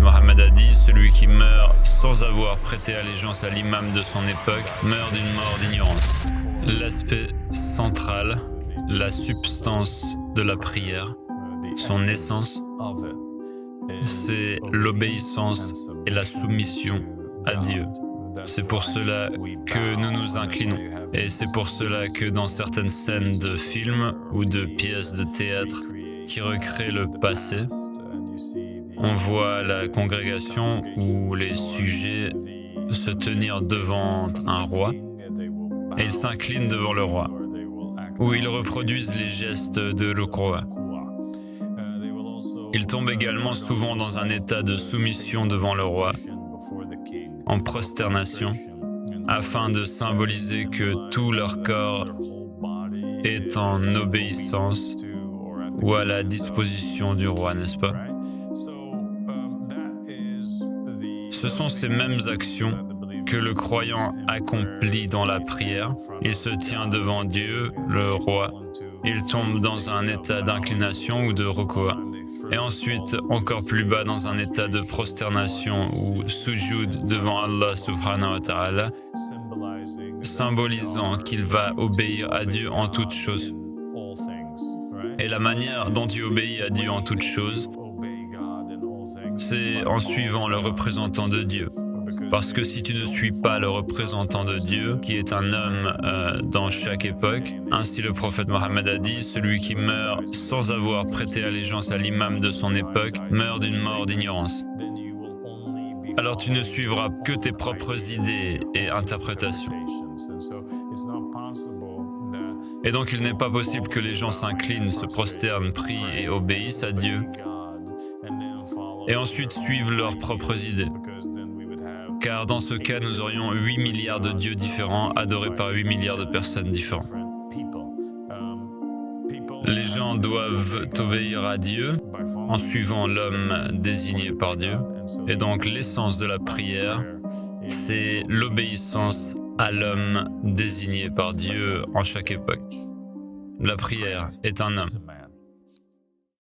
Mohammed a dit: celui qui meurt sans avoir prêté allégeance à l'imam de son époque meurt d'une mort d'ignorance. L'aspect central, la substance de la prière, son essence, c'est l'obéissance et la soumission à Dieu. C'est pour cela que nous nous inclinons. Et c'est pour cela que dans certaines scènes de films ou de pièces de théâtre qui recréent le passé, on voit la congrégation ou les sujets se tenir devant un roi et ils s'inclinent devant le roi, où ils reproduisent les gestes de l'Uqwa. Ils tombent également souvent dans un état de soumission devant le roi, en prosternation, afin de symboliser que tout leur corps est en obéissance ou à la disposition du roi, n'est-ce pas? Ce sont ces mêmes actions que le croyant accomplit dans la prière. Il se tient devant Dieu, le roi. Il tombe dans un état d'inclination ou de ruku'a. Et ensuite, encore plus bas, dans un état de prosternation ou sujoud devant Allah subhanahu wa ta'ala, symbolisant qu'il va obéir à Dieu en toutes choses. Et la manière dont tu obéis à Dieu en toutes choses, c'est en suivant le représentant de Dieu. Parce que si tu ne suis pas le représentant de Dieu, qui est un homme dans chaque époque, ainsi le prophète Mohammed a dit: celui qui meurt sans avoir prêté allégeance à l'imam de son époque meurt d'une mort d'ignorance. Alors tu ne suivras que tes propres idées et interprétations. Et donc il n'est pas possible que les gens s'inclinent, se prosternent, prient et obéissent à Dieu, et ensuite suivent leurs propres idées. Car dans ce cas, nous aurions 8 milliards de dieux différents, adorés par 8 milliards de personnes différentes. Les gens doivent obéir à Dieu en suivant l'homme désigné par Dieu. Et donc l'essence de la prière, c'est l'obéissance à l'homme désigné par Dieu en chaque époque. La prière est un homme.